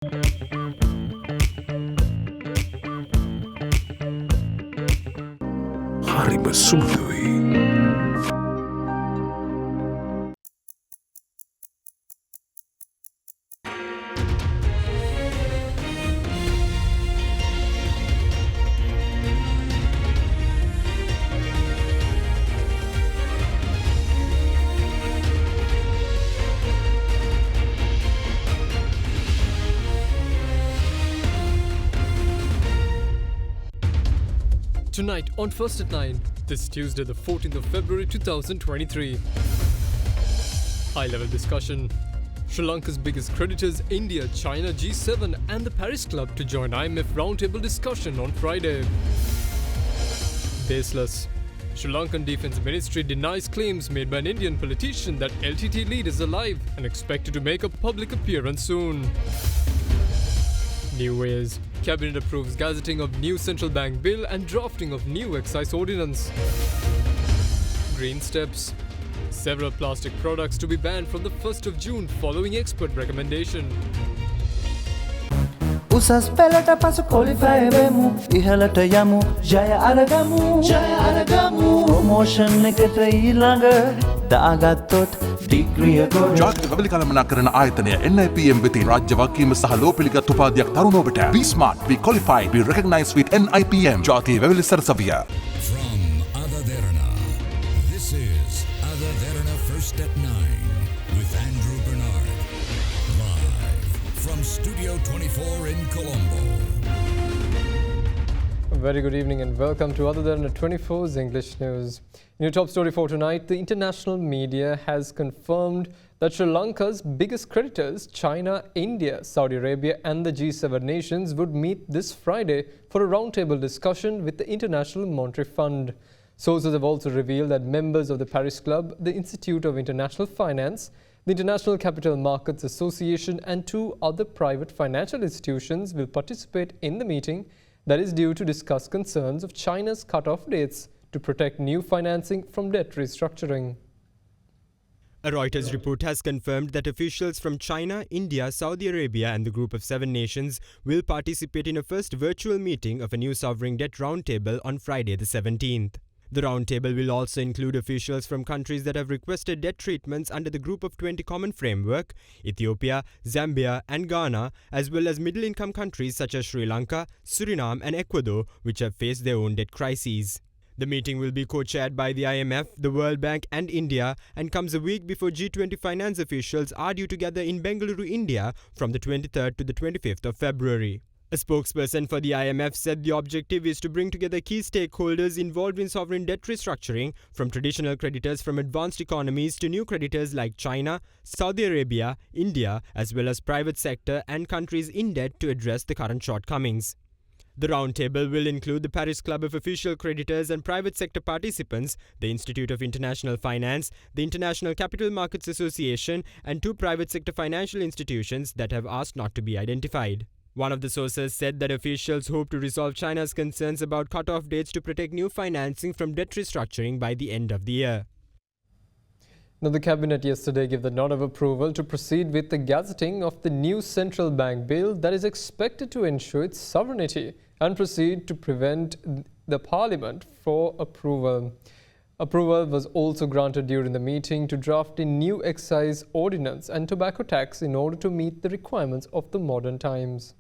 හරිම සුළුයි. Tonight on First at 9, this Tuesday the 14th of February 2023. High-level discussion. Sri Lanka's biggest creditors India, China, G7 and the Paris Club to join IMF roundtable discussion on Friday. Baseless. Sri Lankan Defence Ministry denies claims made by an Indian politician that LTT lead is alive and expected to make a public appearance soon. New ways. Cabinet approves gazetting of new central bank bill and drafting of new excise ordinance. Green steps. Several plastic products to be banned from the 1st of June following expert recommendation. Usas pelata pasu qualify vemu ihalata yamu jaya aragamu promotion ekata ilanga daagathot degree goda ජාතික වැවිලි කළමනාකරන ආයතනය NIPM වෙතින් රාජ්‍ය වගකීම සහ ලෝපිළිගත් උපාධියක් තරුණ ඔබට Be smart, be qualified, be recognized with NIPM ජාතික වැවිලි සරසවිය. From AdaDerana, this is AdaDerana First at 9 with Andrew Bernard. Live from Studio 24 in Colombo. A very good evening and welcome to AdaDerana 24's English News. In your top story for tonight, the international media has confirmed that Sri Lanka's biggest creditors, China, India, Saudi Arabia and the G7 nations would meet this Friday for a roundtable discussion with the International Monetary Fund. Sources have also revealed that members of the Paris Club, the Institute of International Finance, the International Capital Markets Association and 2 other private financial institutions will participate in the meeting that is due to discuss concerns of China's cut-off dates to protect new financing from debt restructuring. A Reuters report has confirmed that officials from China, India, Saudi Arabia and the group of 7 nations will participate in a first virtual meeting of a new sovereign debt roundtable on Friday the 17th. The roundtable will also include officials from countries that have requested debt treatments under the Group of 20 Common Framework, Ethiopia, Zambia and Ghana, as well as middle-income countries such as Sri Lanka, Suriname and Ecuador, which have faced their own debt crises. The meeting will be co-chaired by the IMF, the World Bank and India and comes a week before G20 finance officials are due to gather in Bengaluru, India from the 23rd to the 25th of February. A spokesperson for the IMF said the objective is to bring together key stakeholders involved in sovereign debt restructuring, from traditional creditors from advanced economies to new creditors like China, Saudi Arabia, India, as well as private sector and countries in debt to address the current shortcomings. The roundtable will include the Paris Club of official creditors and private sector participants, the Institute of International Finance, the International Capital Markets Association, and 2 private sector financial institutions that have asked not to be identified. One of the sources said that officials hope to resolve China's concerns about cut-off dates to protect new financing from debt restructuring by the end of the year. Now, the Cabinet yesterday gave the nod of approval to proceed with the gazetting of the new central bank bill that is expected to ensure its sovereignty and proceed to prevent the Parliament for approval. Approval was also granted during the meeting to draft a new excise ordinance and tobacco tax in order to meet the requirements of the modern times.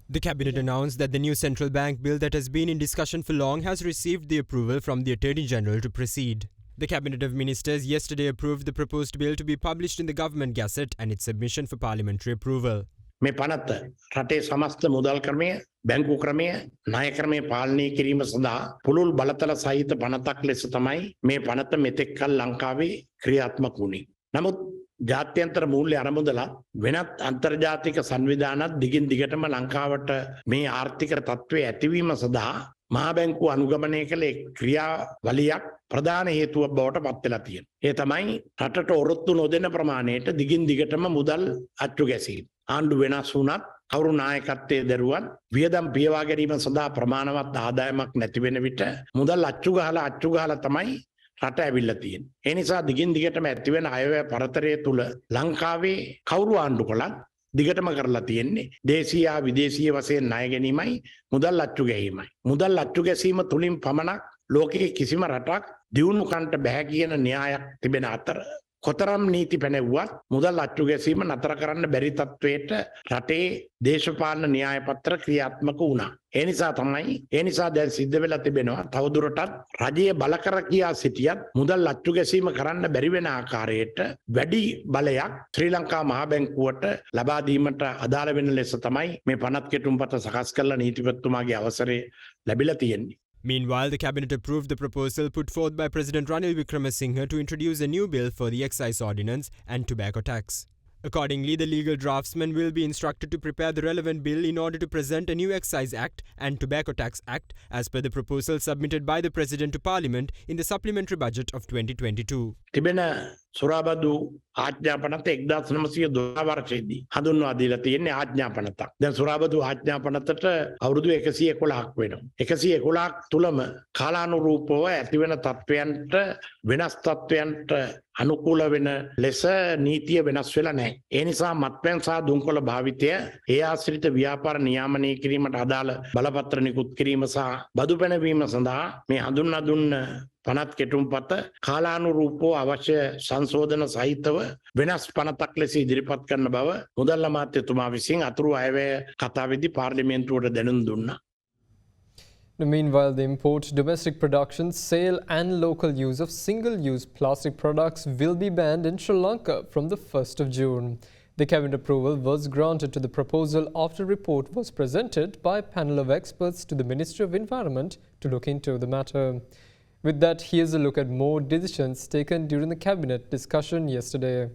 The Cabinet announced that the new central bank bill that has been in discussion for long has received the approval from the Attorney General to proceed. The Cabinet of Ministers yesterday approved the proposed bill to be published in the Government Gazette and its submission for parliamentary approval. මේ පනත රටේ සමස්ත මුදල් ක්‍රමය බැංකු ක්‍රමය ණය ක්‍රමය පාලනය කිරීම සඳහා පුළුල් බලතල සහිත පනතක් ලෙස තමයි මේ පනත මෙතෙක් කල ලංකාවේ ක්‍රියාත්මක වුණේ. නමුත් ජාත්‍යන්තර මූල්‍ය අරමුදලා වෙනත් අන්තර්ජාතික සංවිධානත් දිගින් දිගටම ලංකාවට මේ ආර්ථික තත්ත්වය ඇතිවීම සඳහා මහා බැංකුව අනුගමනය කළ ක්‍රියාවලියක් ප්‍රධාන හේතුවක් බවට පත් වෙලා තියෙනවා. ඒ තමයි රටට ඔරොත්තු නොදෙන ප්‍රමාණයට දිගින් දිගටම මුදල් අච්චු ගැසීම. ආණ්ඩු වෙනස් වුණත් කවුරු නායකත්වයේ දරුවන් වියදම් පියවා ගැනීම සඳහා ප්‍රමාණවත් ආදායමක් නැති වෙන විට මුදල් අච්චු ගහලා තමයි රට ඇවිල්ලා තියෙන්නේ. ඒ නිසා දිගින් දිගටම ඇති වෙන අයවැය පරතරය තුල ලංකාවේ කවුරු ආණ්ඩු කළත් දිගටම කරලා තියෙන්නේ. දේශීය විදේශීය වශයෙන් ණය ගැනීමයි මුදල් අච්චු ගැනීමයි. මුදල් අච්චු ගැසීම තුලින් පමණක් ලෝකයේ කිසිම රටක් දියුණු කන්ට බෑ කියන න්‍යායක් තිබෙන අතර කොතරම් නීති පැනෙව්වත් මුදල් අච්චු ගැසීම නතර කරන්න බැරි තත්වයට රටේ දේශපාලන න්‍යාය පත්‍ර ක්‍රියාත්මක වුණා. ඒ නිසා දැන් සිද්ධ වෙලා තිබෙනවා තවදුරටත් රජය බල කර කියා සිටියත් මුදල් අච්චු ගැසීම කරන්න බැරි වෙන ආකාරයට වැඩි බලයක් ශ්‍රී ලංකා මහ බැංකුවට ලබා දීමට අදාළ වෙන ලෙස තමයි මේ පනත් කෙටුම්පත සකස් කරලා නීතිපතිතුමාගේ අවසරය ලැබිලා තියෙන්නේ. Meanwhile, the cabinet approved the proposal put forth by President Ranil Wickremesinghe to introduce a new bill for the excise ordinance and tobacco tax. Accordingly, the legal draftsman will be instructed to prepare the relevant bill in order to present a new Excise Act and Tobacco Tax Act as per the proposal submitted by the President to Parliament in the supplementary budget of 2022. තිබෙන සුරාබදු ආඥාපනත 1912 වර්ෂයේදී හඳුන්වා දීලා තියෙන්නේ ආඥාපනතක්. දැන් සුරාබදු ආඥාපනතට අවුරුදු 111ක් වෙනවා. 111ක් තුලම කාලානුරූපව ඇතිවෙන තත්වයන්ට වෙනස් තත්වයන්ට අනුකූල වෙන ලෙස නීතිය වෙනස් වෙලා නැහැ. ඒ නිසා මත්පැන් සහ දුම්කොළ භාවිතය ඒ ආශ්‍රිත ව්‍යාපාර නියාමනය කිරීමට අදාළ බලපත්‍ර නිකුත් කිරීම සහ බදු පැනවීම සඳහා මේ හඳුන්වා දුන්න පනත් කෙටුම්පත කාලානුරූපව අවශ්‍ය සංශෝධන සහිතව වෙනස් පනතක් ලෙස ඉදිරිපත් කරන බව මුදල් අමාත්‍යතුමා විසින් අතුරු අයවැය කතාවේදී පාර්ලිමේන්තුවට දැනුම් දුන්නා. Meanwhile, the import, domestic production, sale and local use of single-use plastic products will be banned in Sri Lanka from the 1st of June. The cabinet approval was granted to the proposal after a report was presented by a panel of experts to the Ministry of Environment to look into the matter. With that, here's a look at more decisions taken during the cabinet discussion yesterday.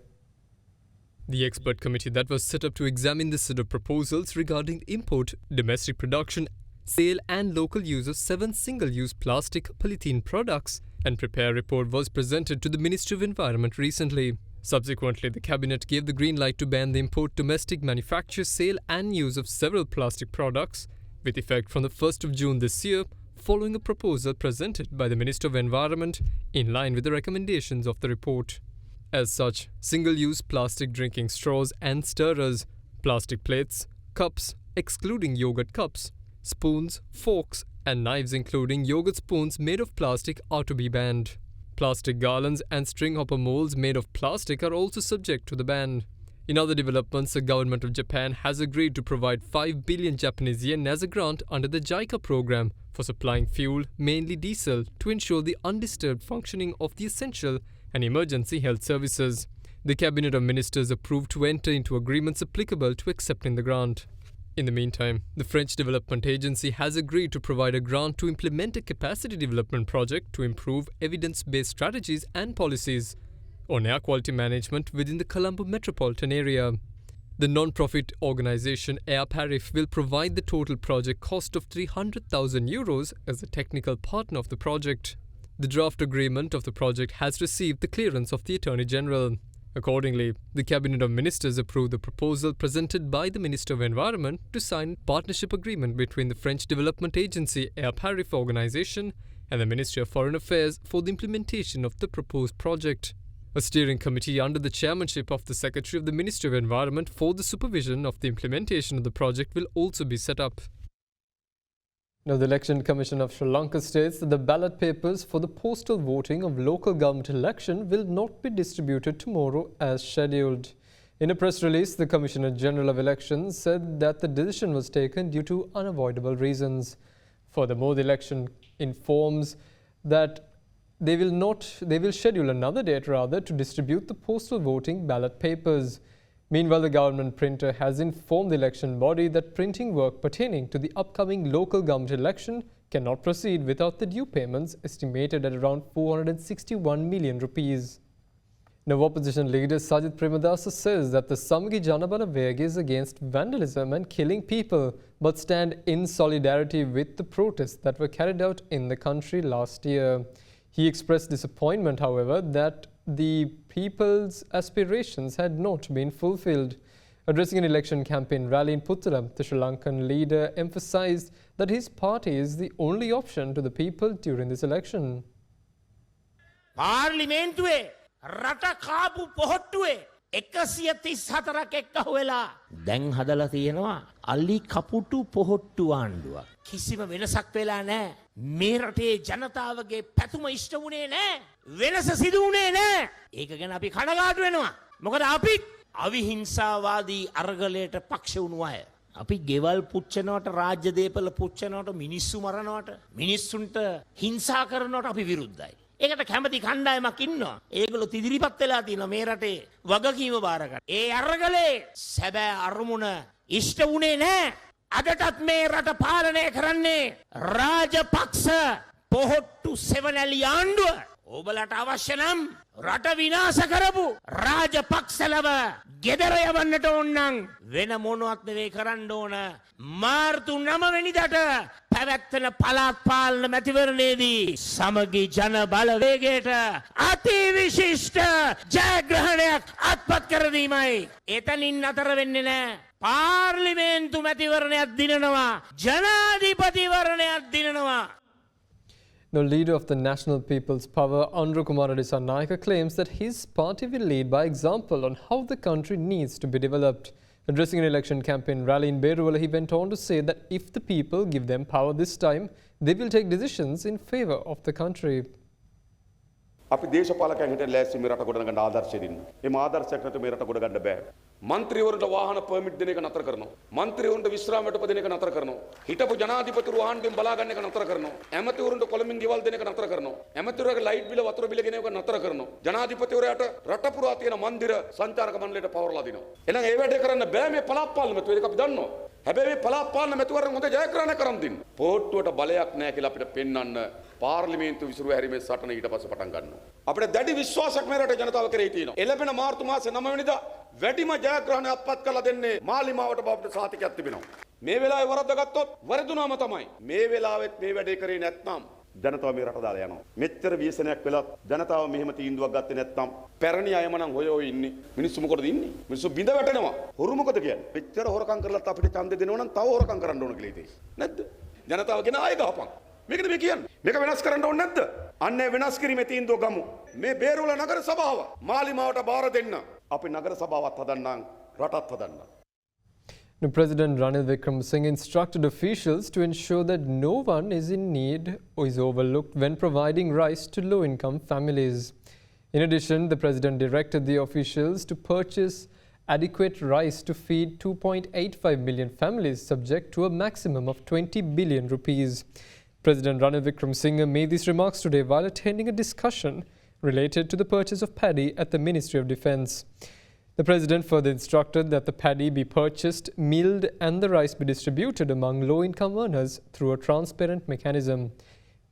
The expert committee that was set up to examine the set of proposals regarding import, domestic production, sale and local use of 7 single-use plastic polythene products and prepare a report was presented to the Ministry of Environment recently. Subsequently, the cabinet gave the green light to ban the import, domestic manufacture, sale and use of several plastic products with effect from the 1st of June this year, following a proposal presented by the Minister of Environment in line with the recommendations of the report. As such, single-use plastic drinking straws and stirrers, plastic plates, cups excluding yogurt cups, spoons, forks and knives including yogurt spoons made of plastic are to be banned. Plastic garlands and string hopper molds made of plastic are also subject to the ban. In other developments, the government of Japan has agreed to provide 5 billion Japanese yen as a grant under the JICA program for supplying fuel, mainly diesel, to ensure the undisturbed functioning of the essential and emergency health services. The Cabinet of Ministers approved to enter into agreements applicable to accepting the grant. In the meantime, the French Development Agency has agreed to provide a grant to implement a capacity development project to improve evidence-based strategies and policies on air quality management within the Colombo metropolitan area. The non-profit organisation Air Parif will provide the total project cost of €300,000 as a technical partner of the project. The draft agreement of the project has received the clearance of the Attorney General. Accordingly, the Cabinet of Ministers approved the proposal presented by the Minister of Environment to sign a partnership agreement between the French Development Agency Air Parif organisation and the Ministry of Foreign Affairs for the implementation of the proposed project. A steering committee under the chairmanship of the Secretary of the Ministry of Environment for the supervision of the implementation of the project will also be set up. Now, the Election Commission of Sri Lanka states that the ballot papers for the postal voting of local government election will not be distributed tomorrow as scheduled. In a press release, the Commissioner General of Elections said that the decision was taken due to unavoidable reasons. Furthermore, the election informs that they will schedule another date to distribute the postal voting ballot papers. Meanwhile, the government printer has informed the election body that printing work pertaining to the upcoming local government election cannot proceed without the due payments estimated at around 461 million rupees. Now, opposition leader Sajith Premadasa says that the Samagi Janabala Vega is against vandalism and killing people, but stand in solidarity with the protests that were carried out in the country last year. He expressed disappointment, however, that the people's aspirations had not been fulfilled. Addressing an election campaign rally in Puttalam, the Sri Lankan leader emphasized that his party is the only option to the people during this election. පාර්ලිමේන්තුවේ රට කාපු පොහොට්ටුවේ 134ක් එක්කහුව වෙලා දැන් හදලා තියෙනවා අලි කපුටු පොහොට්ටු ආණ්ඩුවක්. කිසිම වෙනසක් වෙලා නැහැ. මේ රටේ ජනතාවගේ පැතුම ඉෂ්ට වුණේ නැහැ. වෙනස සිදු වුණේ නැහැ. ඒක ගැන අපි කනගාටු වෙනවා. මොකද අපි අවිහිංසාවාදී අරගලයට පක්ෂ වුණු අය. අපි ගෙවල් පුච්චනවට රාජ්‍ය දේපල පුච්චනවට මිනිස්සු මරනවට මිනිස්සුන්ට හිංසා කරනවට අපි විරුද්ධයි. ඒකට කැමති කණ්ඩායමක් ඉන්නවා. ඒගොල්ලෝ තිදිරිපත් වෙලා තියෙනවා මේ රටේ වගකීම බාර ගන්න. ඒ අරගලේ සැබෑ අරමුණ ඉෂ්ට වුණේ නැහැ. අදටත් මේ රට පාලනය කරන්නේ රාජපක්ෂ පොහොට්ටු සෙවණැලි ආණ්ඩුව. ඔබලට අවශ්‍ය නම් රට විනාශ කරපු රාජපක්ෂලව ගෙදර යවන්නට ඕන නම් වෙන මොනවත් නෙවෙයි කරන්න ඕන. මාර්තු 9 වෙනිදාට පැවැත්වෙන පළාත් පාලන මැතිවරණයේදී සමගි ජන බලවේගයට අතිවිශිෂ්ට ජයග්‍රහණයක් අත්පත් කර දීමයි. එතනින් අතර වෙන්නේ නැහැ. පාර්ලිමේන්තු මැතිවරණයක් දිනනවා. ජනාධිපතිවරණයක් දිනනවා. The leader of the National People's Power, Andrew Kumara Dissanayake, claims that his party will lead by example on how the country needs to be developed. Addressing an election campaign rally in Beruwala, he went on to say that if the people give them power this time, they will take decisions in favour of the country. අපි දේශපාලකයන් හිටිය ලෑස්ති මේ රට ගොඩනගන්න ආදර්ශය දෙන්න. මේ ආදර්ශයක් නැතුව මේ රට ගොඩ ගන්න බෑ. මන්ත්‍රීවරුන්ට වාහන පර්මිට් දෙන එක නතර කරනවා. මන්ත්‍රීවරුන්ට විශ්‍රාමයට උපදින එක නතර කරනවා. හිටපු ජනාධිපතිවරු වාහනයෙන් බලා ගන්න එක නතර කරනවා. ඇමතිවරුන්ට කොළඹින් ගෙවල් දෙන එක නතර කරනවා. ඇමතිවරුන්ගේ ලයිට් බිල වතුර බිල ගෙන එක නතර කරනවා. ජනාධිපතිවරයාට රට පුරා තියෙන මන්දිර සංචාරක මණ්ඩලයට පවරලා දෙනවා. එහෙනම් ඒ වැඩේ කරන්න බෑ මේ පළාත් පාලන මැතිවරණ ඒක අපි දන්නවා. හැබැයි මේ පළාත් පාලන මැතිවරණ හොඳ ජයග්‍රහණයක් කරන් දෙන්න. පොට්ටුවට බලයක් නැහැ කියලා අපිට පෙන්වන්න පාර්ලිමේන්තු විසිරුව හැරීමේ සටන ඊට පස්සේ පටන් ගන්නවා. අපිට දැඩි විශ්වාසයක් මේ රටේ ජනතාව කෙරෙහි තියෙනවා. එළඹෙන මාර්තු මාසේ 9 වෙනිදා වැඩිම ජයග්‍රහණයක් අත්පත් කළ දෙන්නේ මාලිමාවට බවට සාතිකයක් තිබෙනවා. මේ වෙලාවේ වරද්දාගත්තොත් වරදුනාම තමයි. මේ වෙලාවෙත් මේ වැඩේ කරේ නැත්නම් ජනතාව මේ රට දාලා යනවා. මෙච්චර ව්‍යසනයක් වෙලත් ජනතාව මෙහෙම තීන්දුවක් ගත්තේ නැත්නම් පැරණි අයම නම් හොය හොය ඉන්නේ. මිනිස්සු මොකටද ඉන්නේ? මිනිස්සු බිඳ වැටෙනවා. හොරු මොකද කියන්නේ? මෙච්චර හොරකම් කරලත් අපිට ඡන්දෙ දෙනවා නම් තව හොරකම් කරන්න ඕන කියලා හිතේ. නැද්ද? ජනතාව ගෙන ආයෙ ගහපන්. මේකද මේ කියන්නේ? මේක වෙනස් කරන්න ඕනේ නැද්ද? අන්නේ වෙනස් කිරීමේ තීන්දුව ගමු. මේ බේරුවල නගර සභාව මාලිමාවට බාර දෙන්න. අපි නගර සභාවත් හදන්නම් රටත් හදන්නම්. The President Ranil Wickremesinghe instructed officials to ensure that no one is in need or is overlooked when providing rice to low-income families. In addition, the President directed the officials to purchase adequate rice to feed 2.85 million families subject to a maximum of 20 billion rupees. President Ranil Wickremesinghe made these remarks today while attending a discussion related to the purchase of paddy at the Ministry of Defence. The President further instructed that the paddy be purchased, milled and the rice be distributed among low-income earners through a transparent mechanism.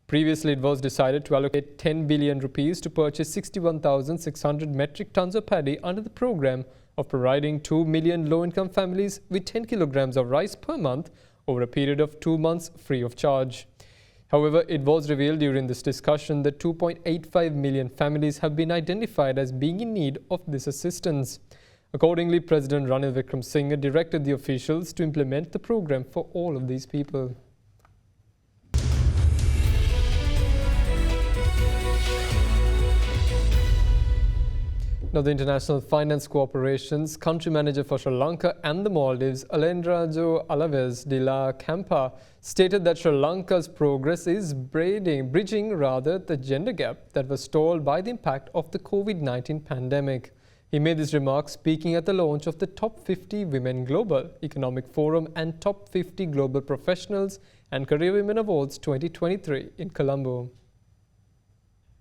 Previously, it was decided to allocate 10 billion rupees to purchase 61,600 metric tons of paddy under the program of providing 2 million low-income families with 10 kilograms of rice per month over a period of 2 months free of charge. However, it was revealed during this discussion that 2.85 million families have been identified as being in need of this assistance. Accordingly, President Ranil Wickremesinghe directed the officials to implement the program for all of these people. Now, the International Finance Corporation's country manager for Sri Lanka and the Maldives, Alendrajo Alaves de la Campa, stated that Sri Lanka's progress is bridging the gender gap that was stalled by the impact of the COVID-19 pandemic. He made this remark speaking at the launch of the Top 50 Women Global Economic Forum and Top 50 Global Professionals and Career Women Awards 2023 in Colombo.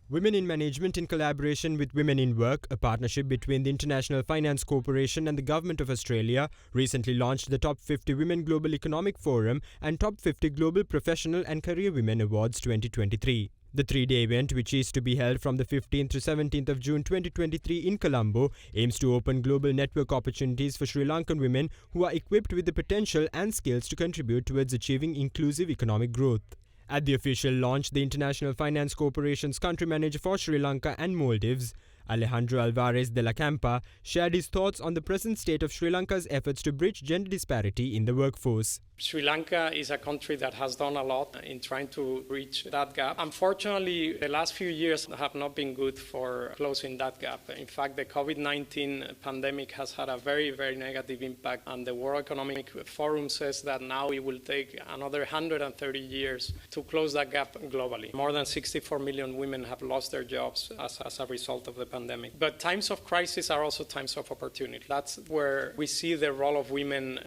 Women in Management in collaboration with Women in Work, a partnership between the International Finance Corporation and the Government of Australia, recently launched the Top 50 Women Global Economic Forum and Top 50 Global Professional and Career Women Awards 2023. The three-day event, which is to be held from the 15th to 17th of June 2023 in Colombo, aims to open global network opportunities for Sri Lankan women who are equipped with the potential and skills to contribute towards achieving inclusive economic growth. At the official launch, the International Finance Corporation's country manager for Sri Lanka and Maldives, Alejandro Alvarez de la Campa, shared his thoughts on the present state of Sri Lanka's efforts to bridge gender disparity in the workforce. Sri Lanka is a country that has done a lot in trying to reach that gap. Unfortunately, the last few years have not been good for closing that gap. In fact, the COVID-19 pandemic has had a very, very negative impact, and the World Economic Forum says that now it will take another 130 years to close that gap globally. More than 64 million women have lost their jobs as a result of the pandemic. But times of crisis are also times of opportunity. That's where we see the role of women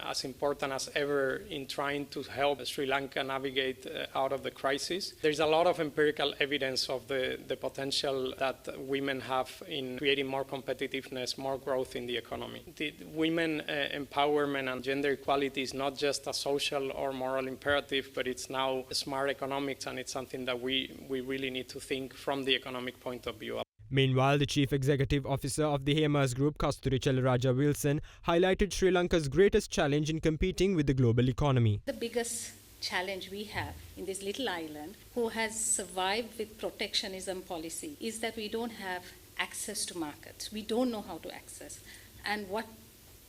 as important as ever in trying to help Sri Lanka navigate out of the crisis. There's a lot of empirical evidence of the potential that women have in creating more competitiveness, more growth in the economy. The women empowerment and gender equality is not just a social or moral imperative, but it's now smart economics, and it's something that we really need to think from the economic point of view. Meanwhile, the Chief Executive Officer of the Hemas Group, Kasturi Chelaraja Wilson, highlighted Sri Lanka's greatest challenge in competing with the global economy. The biggest challenge we have in this little island, who has survived with protectionism policy, is that we don't have access to markets. We don't know how to access. And what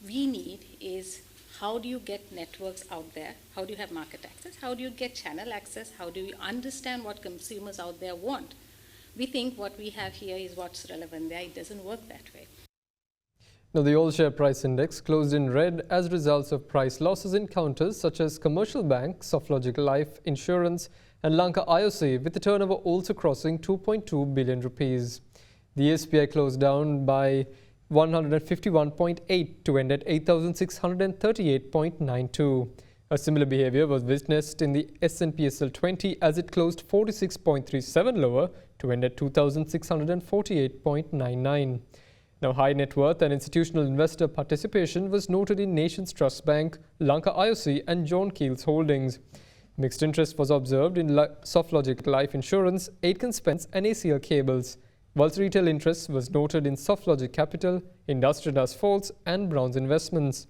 we need is, how do you get networks out there? How do you have market access? How do you get channel access? How do you understand what consumers out there want? We think what we have here is what's relevant there. It doesn't work that way. Now, the All Share Price Index closed in red as results of price losses in counters such as Commercial Bank, Softlogic Life Insurance and Lanka IOC, with the turnover also crossing 2.2 billion rupees. The SPI closed down by 151.8 to end at 8,638.92. A similar behavior was witnessed in the S&P SL 20 as it closed 46.37 lower to end at 2,648.99. Now, high net worth and institutional investor participation was noted in Nations Trust Bank, Lanka IOC and John Keel's holdings. Mixed interest was observed in Softlogic Life Insurance, Aitken Spence and ACL Cables, whilst retail interest was noted in Softlogic Capital, Industrial Asphalts and Browns Investments.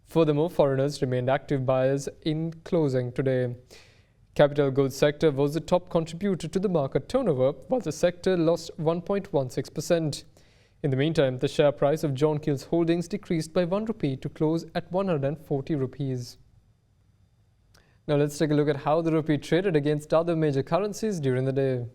Furthermore, foreigners remained active buyers in closing today. Capital goods sector was the top contributor to the market turnover, while the sector lost 1.16%. In the meantime, the share price of John Keel's holdings decreased by 1 rupee to close at 140 rupees. Now let's take a look at how the rupee traded against other major currencies during the day.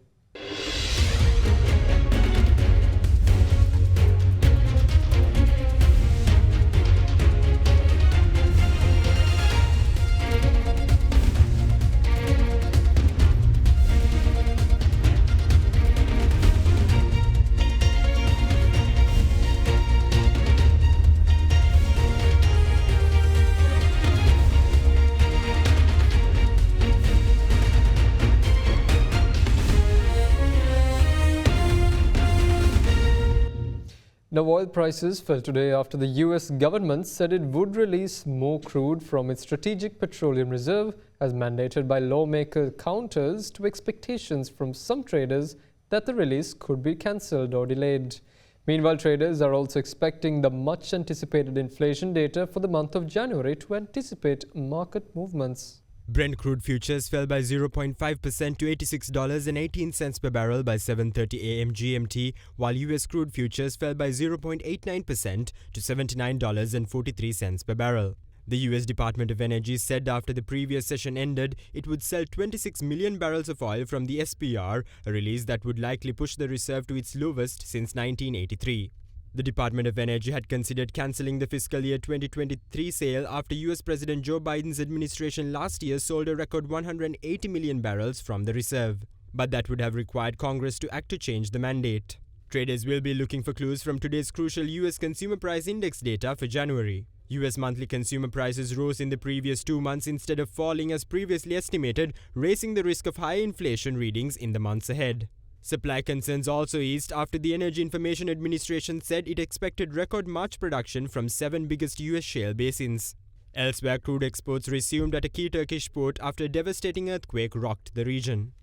Now, oil prices fell today after the US government said it would release more crude from its strategic petroleum reserve, as mandated by lawmaker counters to expectations from some traders that the release could be cancelled or delayed. Meanwhile, traders are also expecting the much anticipated inflation data for the month of January to anticipate market movements. Brent crude futures fell by 0.5% to $86.18 per barrel by 7:30 a.m. GMT, while US crude futures fell by 0.89% to $79.43 per barrel. The US Department of Energy said after the previous session ended, it would sell 26 million barrels of oil from the SPR, a release that would likely push the reserve to its lowest since 1983. The Department of Energy had considered cancelling the fiscal year 2023 sale after US President Joe Biden's administration last year sold a record 180 million barrels from the reserve. But that would have required Congress to act to change the mandate. Traders will be looking for clues from today's crucial US Consumer Price Index data for January. US monthly consumer prices rose in the previous 2 months instead of falling as previously estimated, raising the risk of high inflation readings in the months ahead. Supply concerns also eased after the Energy Information Administration said it expected record March production from 7 biggest US shale basins. Elsewhere, crude exports resumed at a key Turkish port after a devastating earthquake rocked the region.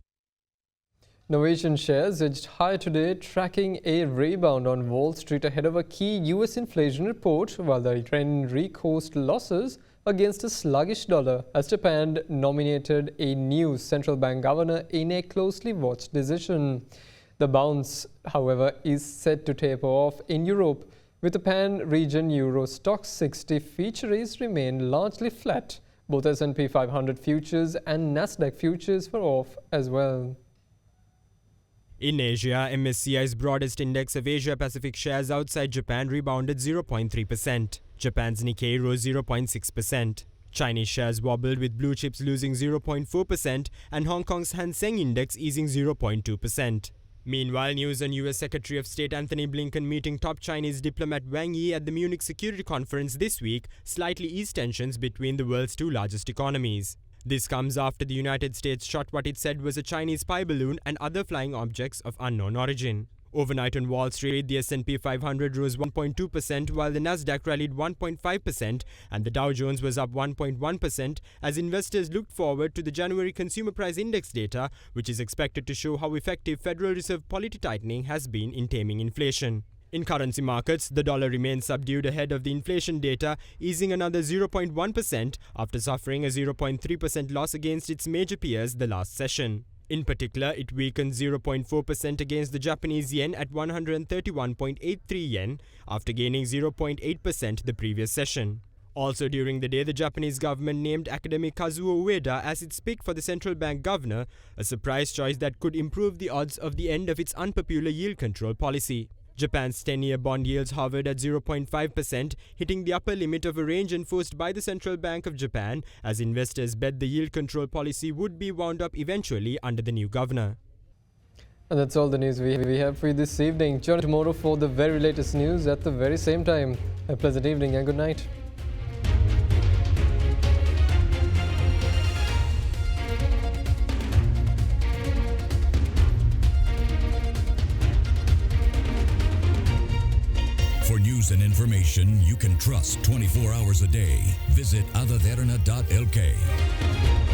Now, Asian shares edged higher today, tracking a rebound on Wall Street ahead of a key US inflation report, while the yen recoursed losses against a sluggish dollar as Japan nominated a new central bank governor in a closely watched decision. The bounce, however, is set to taper off in Europe, with the pan-region Euro Stoxx 60 features remain largely flat, Both S&P 500 futures and Nasdaq futures were off as well. In Asia, MSCI's broadest index of Asia-Pacific shares outside Japan rebounded 0.3%. Japan's Nikkei rose 0.6%. Chinese shares wobbled with blue chips losing 0.4% and Hong Kong's Hang Seng Index easing 0.2%. Meanwhile, news on US Secretary of State Antony Blinken meeting top Chinese diplomat Wang Yi at the Munich Security Conference this week slightly eased tensions between the world's two largest economies. This comes after the United States shot what it said was a Chinese spy balloon and other flying objects of unknown origin. Overnight on Wall Street, the S&P 500 rose 1.2% while the Nasdaq rallied 1.5% and the Dow Jones was up 1.1% as investors looked forward to the January Consumer Price Index data, which is expected to show how effective Federal Reserve policy tightening has been in taming inflation. In currency markets, the dollar remained subdued ahead of the inflation data, easing another 0.1% after suffering a 0.3% loss against its major peers the last session. In particular, it weakened 0.4% against the Japanese yen at 131.83 yen after gaining 0.8% the previous session. Also during the day, the Japanese government named academic Kazuo Ueda as its pick for the central bank governor, a surprise choice that could improve the odds of the end of its unpopular yield control policy. Japan's 10-year bond yields hovered at 0.5%, hitting the upper limit of a range enforced by the Central Bank of Japan as investors bet the yield control policy would be wound up eventually under the new governor. And that's all the news we have for you this evening. Join us tomorrow for the very latest news at the very same time. A pleasant evening and good night. For news and information you can trust 24 hours a day, visit AdaDerana.lk.